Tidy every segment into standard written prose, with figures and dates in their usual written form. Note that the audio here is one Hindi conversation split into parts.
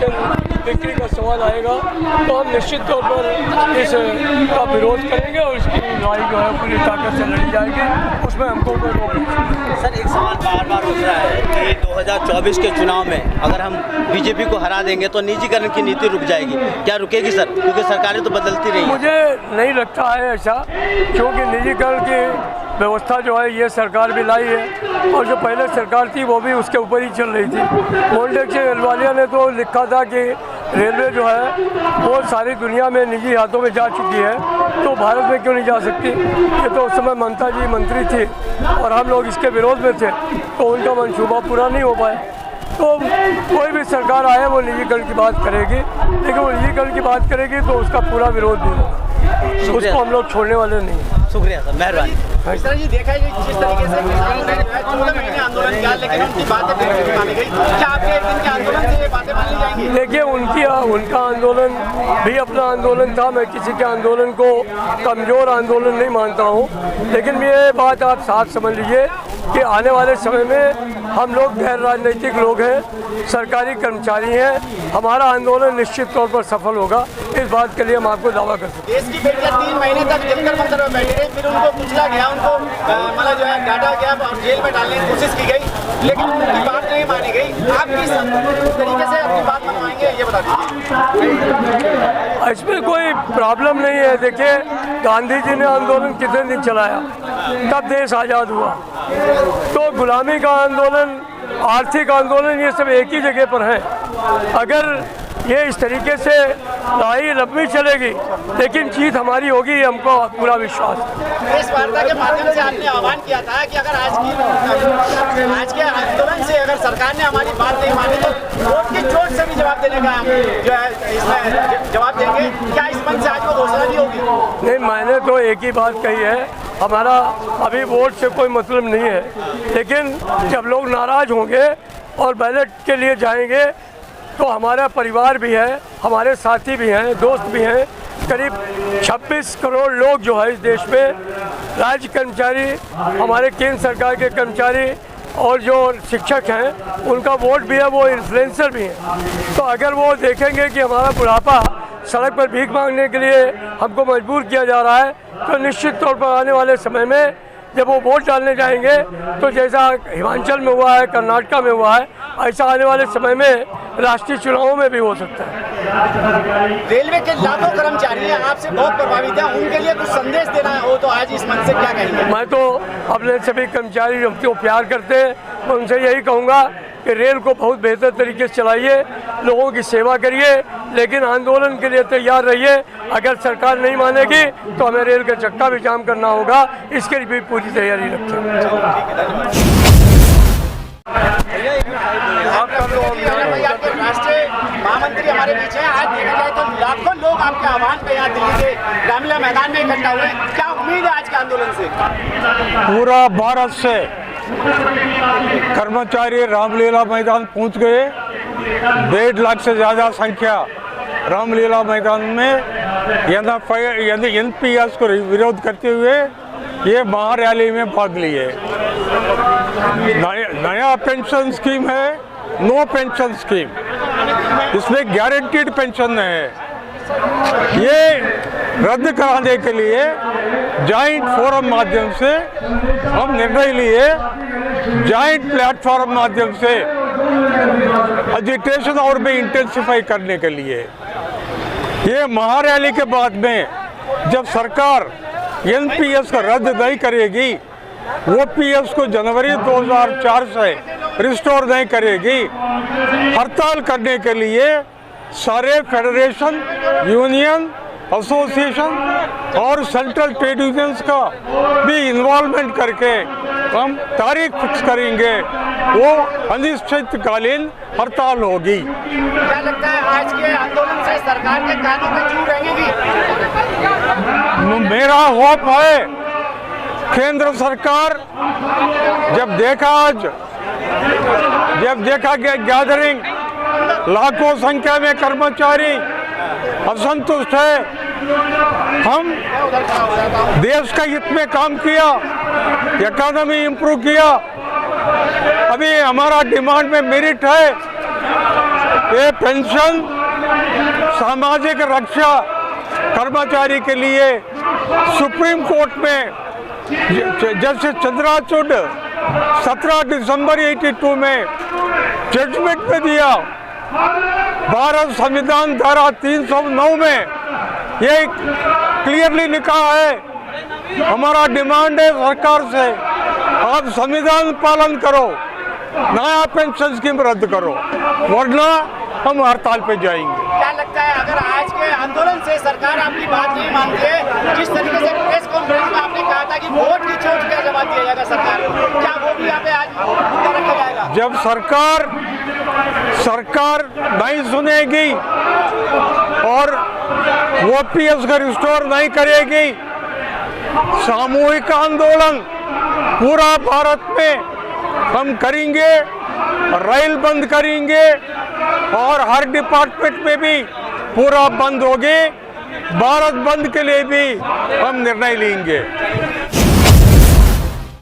राशन बिक्री का सवाल आएगा तो हम निश्चित तौर पर इसका विरोध करेंगे और इसकी लड़ाई जो है पूरी ताकत से लड़ी जाएगी, उसमें हमको कोई रोक नहीं। सर, एक सवाल बार बार उठ रहा है कि 2024 के चुनाव में अगर हम बीजेपी को हरा देंगे तो निजीकरण की नीति रुक जाएगी, क्या रुकेगी सर? क्योंकि सरकारें तो बदलती रही हैं। मुझे नहीं लगता है ऐसा, क्योंकि निजीकरण की व्यवस्था जो है ये सरकार भी लाई है और जो पहले सरकार थी वो भी उसके ऊपर ही चल रही थी। मोल्टेक से अहलुवालिया ने तो लिखा था कि रेलवे जो है वो सारी दुनिया में निजी हाथों में जा चुकी है, तो भारत में क्यों नहीं जा सकती। ये तो उस समय ममता जी मंत्री थी और हम लोग इसके विरोध में थे, तो उनका मंसूबा पूरा नहीं हो पाया। तो कोई भी सरकार आए वो निजीकरण की बात करेगी, लेकिन वो निजीकरण की बात करेगी तो उसका पूरा विरोध नहीं होगा, उसको हम लोग छोड़ने वाले नहीं हैं। शुक्रिया सर, मेहरबानी। इस तरह जी देखा है जिस तरीके से किसानों ने 14 महीने आंदोलन किया, लेकिन उनकी बातें बिल्कुल नहीं मानी गई। क्या आपके एक दिन के आंदोलन से ये बातें मानी जाएंगी? देखिए, उनका आंदोलन भी अपना आंदोलन था, मैं किसी के आंदोलन को कमज़ोर आंदोलन नहीं मानता हूँ, लेकिन ये बात आप साफ समझ लीजिए कि आने वाले समय में हम लोग गैर राजनीतिक लोग हैं, सरकारी कर्मचारी हैं, हमारा आंदोलन निश्चित तौर पर सफल होगा, इस बात के लिए हम आपको दावा कर सकते हैं। देश की बेटियां 3 महीने तक जंतर मंतर में बैठी रही, फिर उनको कुचला गया, उनको मतलब जो है डांटा गया और जेल में डालने की कोशिश की गई, लेकिन उनकी बात नहीं मानी गई। आप किस तरीके से अपनी बात मनवाएंगे ये बता दीजिए। इसमें कोई प्रॉब्लम नहीं है। देखिए, गांधी जी ने आंदोलन कितने दिन चलाया, तब देश आज़ाद हुआ। तो गुलामी का आंदोलन, आर्थिक आंदोलन, ये सब एक ही जगह पर है। अगर ये इस तरीके से लड़ाई लंबी चलेगी लेकिन जीत हमारी होगी, ये हमको पूरा विश्वास है। इस वार्ता के माध्यम से आपने आह्वान किया था कि अगर आज के आंदोलन से अगर सरकार ने हमारी बात नहीं मानी तो वोट की चोट से भी जवाब देने का हम जो है इसमें जवाब देंगे। क्या इस मन से आज वो घोषणा भी होगी? नहीं, मैंने तो एक ही बात कही है, हमारा अभी वोट से कोई मतलब नहीं है, लेकिन जब लोग नाराज़ होंगे और बैलेट के लिए जाएंगे तो हमारा परिवार भी है, हमारे साथी भी हैं, दोस्त भी हैं, करीब 26 करोड़ लोग जो है इस देश में, राज्य कर्मचारी, हमारे केंद्र सरकार के कर्मचारी और जो शिक्षक हैं, उनका वोट भी है, वो इन्फ्लुएंसर भी हैं। तो अगर वो देखेंगे कि हमारा बुढ़ापा सड़क पर भीख मांगने के लिए हमको मजबूर किया जा रहा है, तो निश्चित तौर पर आने वाले समय में जब वो वोट डालने जाएंगे तो जैसा हिमाचल में हुआ है, कर्नाटक में हुआ है, ऐसा आने वाले समय में राष्ट्रीय चुनावों में भी हो सकता है। रेलवे के लाखों कर्मचारी हैं, आपसे बहुत प्रभावित हैं, उनके लिए कुछ संदेश देना हो तो आज इस मंच से क्या कहेंगे? मैं तो अपने सभी कर्मचारी जो प्यार करते हैं, मैं उनसे यही कहूँगा कि रेल को बहुत बेहतर तरीके से चलाइए, लोगों की सेवा करिए, लेकिन आंदोलन के लिए तैयार रहिए। अगर सरकार नहीं मानेगी तो हमें रेल का चक्का भी जाम करना होगा, इसके लिए भी पूरी तैयारी रखें। आपके राष्ट्रीय महामंत्री हमारे बीच है, आज देखा जाए तो लाखों लोग आपके आह्वान पे यहाँ दिल्ली के रामलीला मैदान में इकट्ठा हुए, क्या उम्मीद है आज के आंदोलन से? पूरा भारत से कर्मचारी रामलीला मैदान पहुंच गए। 1.5 लाख से ज़्यादा संख्या रामलीला मैदान में NPS को विरोध करते हुए ये महारैली में भाग लिए। नया पेंशन स्कीम है, नो पेंशन स्कीम, इसमें गारंटीड पेंशन है। ये रद्द कराने के लिए जॉइंट फोरम माध्यम से हम निर्णय लिए, जॉइंट प्लेटफॉर्म माध्यम से एजिटेशन और भी इंटेंसिफाई करने के लिए। ये महारैली के बाद में जब सरकार NPS को रद्द नहीं करेगी, OPS को जनवरी 2004 से रिस्टोर नहीं करेगी, हड़ताल करने के लिए सारे फेडरेशन, यूनियन, एसोसिएशन और सेंट्रल ट्रेड यूनियंस का भी इन्वॉल्वमेंट करके हम तारीख फिक्स करेंगे। वो अनिश्चितकालीन हड़ताल होगी। क्या लगता है आज के आंदोलन से सरकार के कानों में जू रहेंगी? मेरा होप है केंद्र सरकार जब देखा कि गैदरिंग लाखों संख्या में कर्मचारी असंतुष्ट है, हम देश का हित में काम किया, इकोनॉमी इंप्रूव किया, अभी हमारा डिमांड में मेरिट है, ये पेंशन सामाजिक रक्षा कर्मचारी के लिए सुप्रीम कोर्ट में जस्टिस चंद्रचूड़ 17 दिसंबर 82 में जजमेंट में दिया। भारत संविधान धारा 309 में ये क्लियरली लिखा है, हमारा डिमांड है सरकार से, आप संविधान पालन करो, नया पेंशन स्कीम रद्द करो, वरना हम हड़ताल पे जाएंगे। क्या लगता है अगर आज के आंदोलन से सरकार आपकी बात नहीं मानती है, जिस तरीके से प्रेस कॉन्फ्रेंस में आपने कहा था कि वोट की चोट का जवाब दिया जाएगा सरकार को, क्या वो भी यहाँ पे आज मुद्दा रखा जाएगा? जब सरकार नहीं सुनेगी और ओपीएस का रिस्टोर नहीं करेगी, सामूहिक आंदोलन पूरा भारत में हम करेंगे, रेल बंद करेंगे और हर डिपार्टमेंट में भी पूरा बंद होगी। भारत बंद के लिए भी हम निर्णय लेंगे।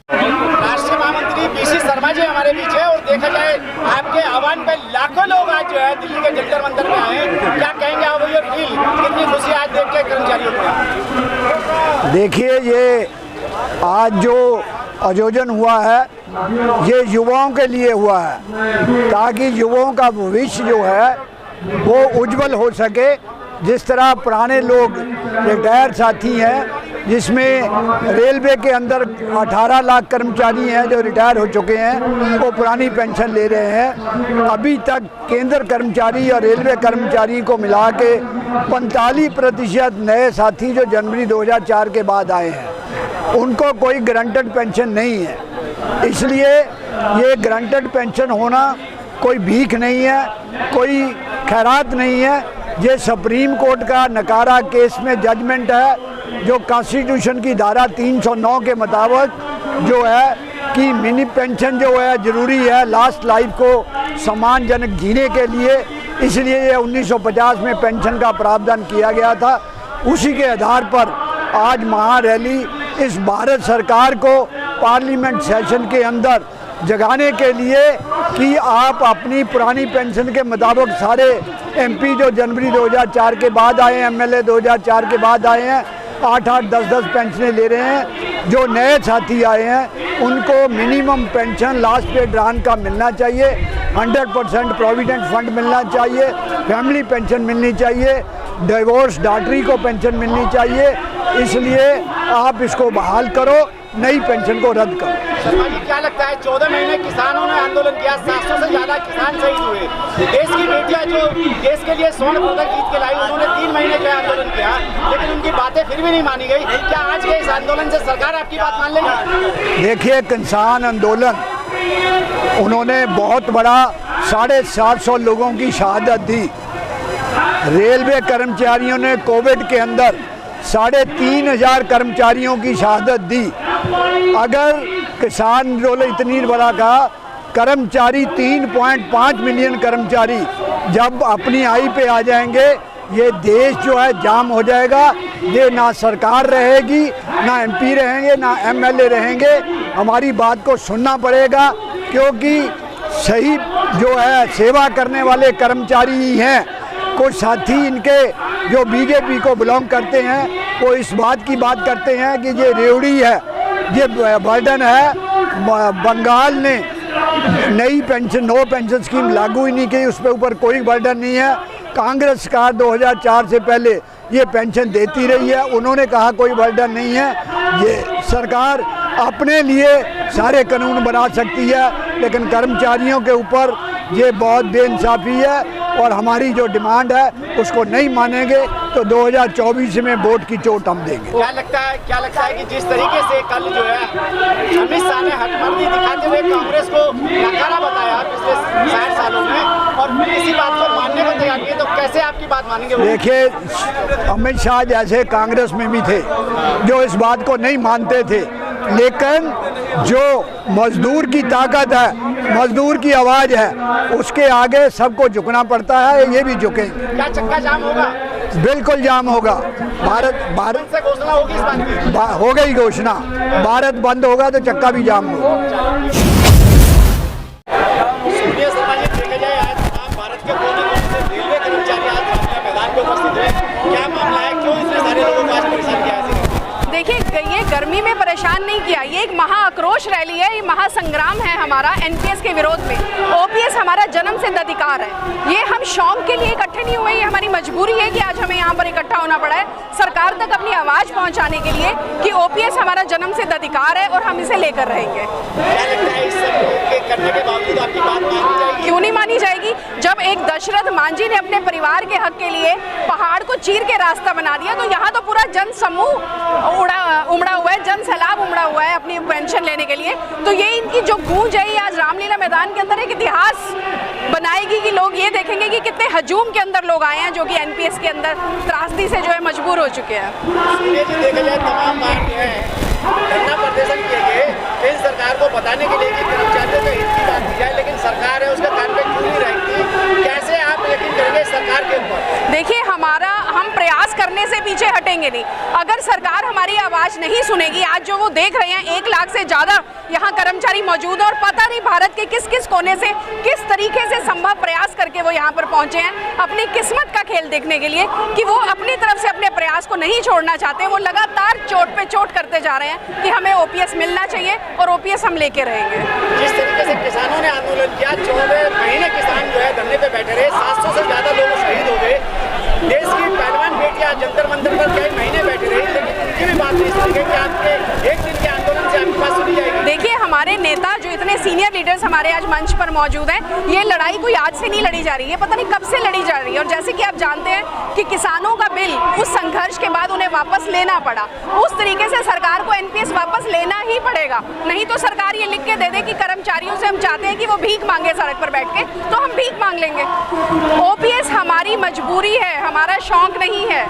राष्ट्रीय महामंत्री पीसी शर्मा जी हमारे बीच है और देखा जाए आपके आह्वान पे लाखों लोग आज जो है दिल्ली के जंतर मंतर में आए, क्या कहेंगे आप? ये फील कितनी खुशी आज देख के कर्मचारियों को? देखिए, ये आज जो आयोजन हुआ है ये युवाओं के लिए हुआ है, ताकि युवाओं का भविष्य जो है वो उज्जवल हो सके। जिस तरह पुराने लोग रिटायर साथी हैं, जिसमें रेलवे के अंदर 18 लाख कर्मचारी हैं जो रिटायर हो चुके हैं, वो पुरानी पेंशन ले रहे हैं। अभी तक केंद्र कर्मचारी और रेलवे कर्मचारी को मिला के 45% नए साथी जो जनवरी 2004 के बाद आए हैं, उनको कोई गारंटेड पेंशन नहीं है। इसलिए ये गारंटेड पेंशन होना कोई भीख नहीं है, कोई खैरात नहीं है। ये सुप्रीम कोर्ट का नकारा केस में जजमेंट है, जो कॉन्स्टिट्यूशन की धारा 309 के मुताबिक जो है कि मिनी पेंशन जो है ज़रूरी है लास्ट लाइफ को सम्मानजनक जीने के लिए। इसलिए ये 1950 में पेंशन का प्रावधान किया गया था। उसी के आधार पर आज महारैली इस भारत सरकार को पार्लियामेंट सेशन के अंदर जगाने के लिए कि आप अपनी पुरानी पेंशन के मुताबिक सारे एमपी जो जनवरी 2004 के बाद आए हैं, एमएलए 2004 के बाद आए हैं, 8-8, 10-10 पेंशनें ले रहे हैं। जो नए साथी आए हैं उनको मिनिमम पेंशन लास्ट पे ड्रान का मिलना चाहिए, 100% प्रोविडेंट फंड मिलना चाहिए, फैमिली पेंशन मिलनी चाहिए, डिवोर्स डॉटरी को पेंशन मिलनी चाहिए। इसलिए आप इसको बहाल करो, नई पेंशन को रद्द करो। शर्मा जी, क्या लगता है 14 महीने किसानों ने आंदोलन किया, 700 से ज़्यादा किसान शहीद हुए। देश की बेटियां जो देश के लिए स्वर्ण पदक जीत के लाई, उन्होंने 3 महीने जो आंदोलन किया, लेकिन उनकी बातें फिर भी नहीं मानी गई। क्या आज के इस आंदोलन से सरकार आपकी बात मान लेगी? देखिए, किसान आंदोलन उन्होंने बहुत बड़ा 750 लोगों की शहादत दी। रेलवे कर्मचारियों ने कोविड के अंदर 3500 कर्मचारियों की शहादत दी। अगर किसान रोल इतनी बड़ा का कर्मचारी 3.5 मिलियन कर्मचारी जब अपनी आई पे आ जाएंगे, ये देश जो है जाम हो जाएगा। ये ना सरकार रहेगी, ना एमपी रहेंगे, ना एमएलए रहेंगे। हमारी बात को सुनना पड़ेगा, क्योंकि सही जो है सेवा करने वाले कर्मचारी ही हैं। कुछ साथी इनके जो बीजेपी को बिलोंग करते हैं, वो इस बात की बात करते हैं कि ये रेवड़ी है, ये बर्डन है। बंगाल ने नई पेंशन, नो पेंशन स्कीम लागू ही नहीं की, उस पर ऊपर कोई बर्डन नहीं है। कांग्रेस सरकार 2004 से पहले ये पेंशन देती रही है, उन्होंने कहा कोई बर्डन नहीं है। ये सरकार अपने लिए सारे कानून बना सकती है, लेकिन कर्मचारियों के ऊपर ये बहुत बेइंसाफ़ी है और हमारी जो डिमांड है उसको नहीं मानेंगे तो 2024 में वोट की चोट हम देंगे। क्या लगता है कि जिस तरीके से कल जो है अमित शाह ने हटमर्दी दिखाते हुए कांग्रेस को नकारा बताया पिछले 60 सालों में, और इसी बात को मानने को तैयार किए, तो कैसे आपकी बात मानेंगे? देखिए, अमित शाह जैसे कांग्रेस में भी थे जो इस बात को नहीं मानते थे, लेकिन जो मजदूर की ताकत है, मजदूर की आवाज़ है, उसके आगे सबको झुकना पड़ता है। ये भी झुकेंगे। क्या चक्का जाम होगा? बिल्कुल जाम होगा। भारत से घोषणा होगी इस बात की? हो गई घोषणा। भारत बंद होगा तो चक्का भी जाम होगा। देखा जाए आज आप भारत के कोने आक्रोश रैली है, ये महासंग्राम है हमारा एनपीएस के विरोध में। ओपीएस हमारा जन्म सिद्ध अधिकार है, ये हम शौक के लिए इकट्ठे नहीं हुए, ये हमारी मजबूरी है कि आज हमें यहाँ पर इकट्ठा होना पड़ा है सरकार तक अपनी आवाज़ पहुँचाने के लिए कि ओपीएस हमारा जन्म सिद्ध अधिकार है और हम इसे लेकर रहेंगे। क्या लगता है इस सब करने के बावजूद आपकी बात मानी जाएगी? क्यों नहीं मानी जाएगी? जब एक दशरथ मांझी ने अपने परिवार के हक के लिए पहाड़ को चीर के रास्ता बना दिया, तो यहाँ तो पूरा जन समूह उमड़ा हुआ है, जन सैलाब उमड़ा हुआ है अपनी पेंशन लेने के लिए। तो ये इनकी जो गूंज है, ये आज रामलीला मैदान के अंदर एक इतिहास बनाएगी कि लोग ये देखेंगे कि कितने हजूम के अंदर लोग आए हैं जो कि एनपीएस के अंदर त्रासदी से जो है मजबूर हो चुके हैं। सूर्य जी, देखा जाए तमाम मांग है, धरना प्रदर्शन किए गए केंद्र सरकार को बताने के लिए कि कर्मचारियों के हित की बात की जाए, लेकिन सरकार है उसका कान पे क्यों नहीं रखती? कैसे आप यकीन करेंगे सरकार के ऊपर? देखिए, हम प्रयास करने से पीछे हटेंगे नहीं। अगर सरकार हमारी आवाज़ नहीं सुनेगी, आज जो वो देख रहे हैं 1 लाख से ज़्यादा यहाँ कर्मचारी मौजूद है और पता नहीं भारत के किस किस कोने से किस तरीके से संभव प्रयास करके वो यहाँ पर पहुँचे हैं अपनी किस्मत का खेल देखने के लिए, कि वो अपनी तरफ से अपने प्रयास को नहीं छोड़ना चाहते। वो लगातार चोट पे चोट करते जा रहे हैं कि हमें ओपीएस मिलना चाहिए और ओपीएस हम लेके रहेंगे। जिस तरीके से किसानों ने आंदोलन किया, 14 महीने किसान जो है धरने पे बैठे रहे, 700 से ज़्यादा लोग शहीद हो गए, देश की पहलवान बेटियां जंतर मंतर पर कई महीने बैठे रही, लेकिन उनकी भी बात नहीं सुनी गई कि आपके एक दिन के आंदोलन से आपकी बात सुनी जाएगी। देखिए, हमारे नेता जो इतने सीनियर लीडर्स हमारे आज मंच पर मौजूद हैं, ये लड़ाई कोई आज से नहीं लड़ी जा रही है, पता नहीं कब से लड़ी जा रही है। और जैसे कि आप जानते हैं कि किसानों का बिल उस संघर्ष के बाद उन्हें वापस लेना पड़ा, उस तरीके से सरकार को एनपीएस वापस लेना ही पड़ेगा। नहीं तो सरकार ये लिख के दे दे कि कर्मचारियों से हम चाहते हैं कि वो भीख मांगे सड़क पर बैठ के, तो हम भीख मांग लेंगे। ओपीएस हमारी मजबूरी है, हमारा शौक नहीं है।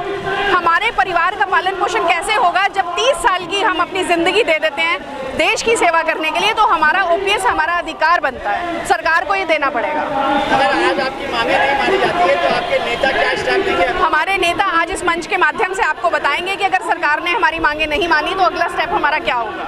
हमारे परिवार का पालन पोषण कैसे होगा जब 30 साल की हम अपनी जिंदगी दे देते हैं देश की सेवा करने के लिए? तो हमारा ओपीएस हमारा अधिकार बनता है, सरकार को ये देना पड़ेगा। अगर आज आपकी मांगे नहीं मानी जाती है तो आपके नेता क्या स्टेप लेंगे? हमारे नेता आज इस मंच के माध्यम से आपको बताएंगे कि अगर सरकार ने हमारी मांगे नहीं मानी तो अगला स्टेप हमारा क्या होगा।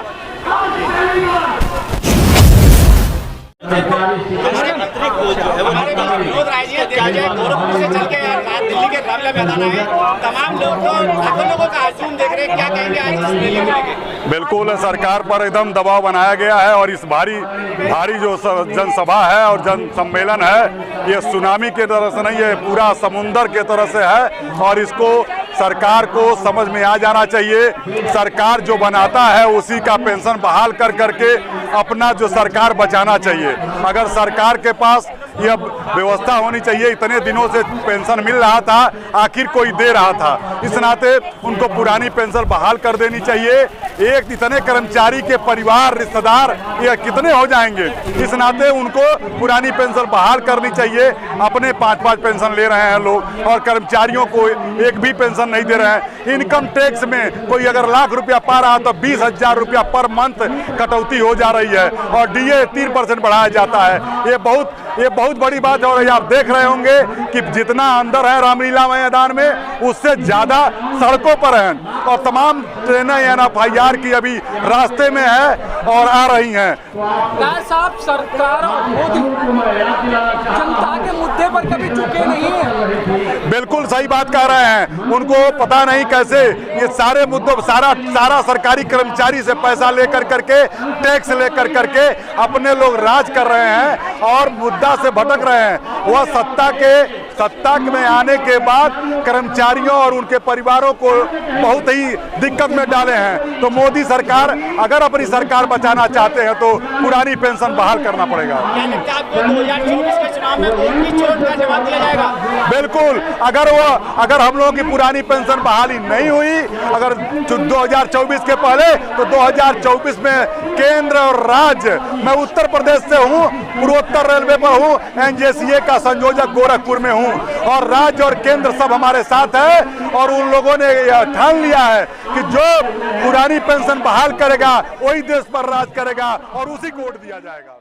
हमारे विनोद राय जी देखा जाए गोरखपुर से चल के दिल्ली के रामलीला मैदान आए, तमाम लोग तो लाखों लोगों का हजूम देख रहे हैं, क्या कहेंगे आज इस मेले को लेकर? बिल्कुल, सरकार पर एकदम दबाव बनाया गया है और इस भारी जो जनसभा है और जन सम्मेलन है, ये सुनामी के तरह से नहीं है, पूरा समुंदर के तरह से है और इसको सरकार को समझ में आ जाना चाहिए। सरकार जो बनाता है उसी का पेंशन बहाल कर करके अपना जो सरकार बचाना चाहिए। अगर सरकार के पास यह व्यवस्था होनी चाहिए, इतने दिनों से पेंशन मिल रहा था, आखिर कोई दे रहा था, इस नाते उनको पुरानी पेंशन बहाल कर देनी चाहिए। एक इतने कर्मचारी के परिवार रिश्तेदार ये कितने हो जाएंगे, इस नाते उनको पुरानी पेंशन बहाल करनी चाहिए। अपने 5-5 पेंशन ले रहे हैं लोग और कर्मचारियों को एक भी पेंशन नहीं दे रहे हैं। इनकम टैक्स में कोई अगर लाख रुपया पा रहा तो 20,000 रुपया पर मंथ कटौती हो जा रही है और डीए 3% बढ़ाया जाता है। ये बहुत बड़ी बात है। और आप देख रहे होंगे कि जितना अंदर है रामलीला मैदान में, उससे ज्यादा सड़कों पर हैं और तमाम ट्रेनें NFIR की अभी रास्ते में है और आ रही हैं। साहब, सरकार और मोदी जनता के मुद्दे पर कभी झुके नहीं है। बिल्कुल सही बात कह रहे हैं। उनको पता नहीं कैसे ये सारे मुद्दों सारा सरकारी कर्मचारी से पैसा लेकर करके, टैक्स लेकर करके अपने लोग राज कर रहे हैं और मुद्दा से भटक रहे हैं। वह सत्ता में आने के बाद कर्मचारियों और उनके परिवारों को बहुत ही दिक्कत में डाले हैं। तो मोदी सरकार अगर अपनी सरकार बचाना चाहते हैं तो पुरानी पेंशन बहाल करना पड़ेगा। क्या लगता है आपको 2024 के चुनाव में वोट की चोट का जवाब दिया जाएगा? बिल्कुल, अगर हम लोगों की पुरानी पेंशन बहाली नहीं हुई, अगर 2024 के पहले, तो 2024 में केंद्र और राज्य, मैं उत्तर प्रदेश से हूँ, पूर्वोत्तर रेलवे पर हूँ, NJCA का संयोजक गोरखपुर में हूँ और राज्य और केंद्र सब हमारे साथ है और उन लोगों ने यह ठान लिया है कि जो पुरानी पेंशन बहाल करेगा वही देश पर राज करेगा और उसी को वोट दिया जाएगा।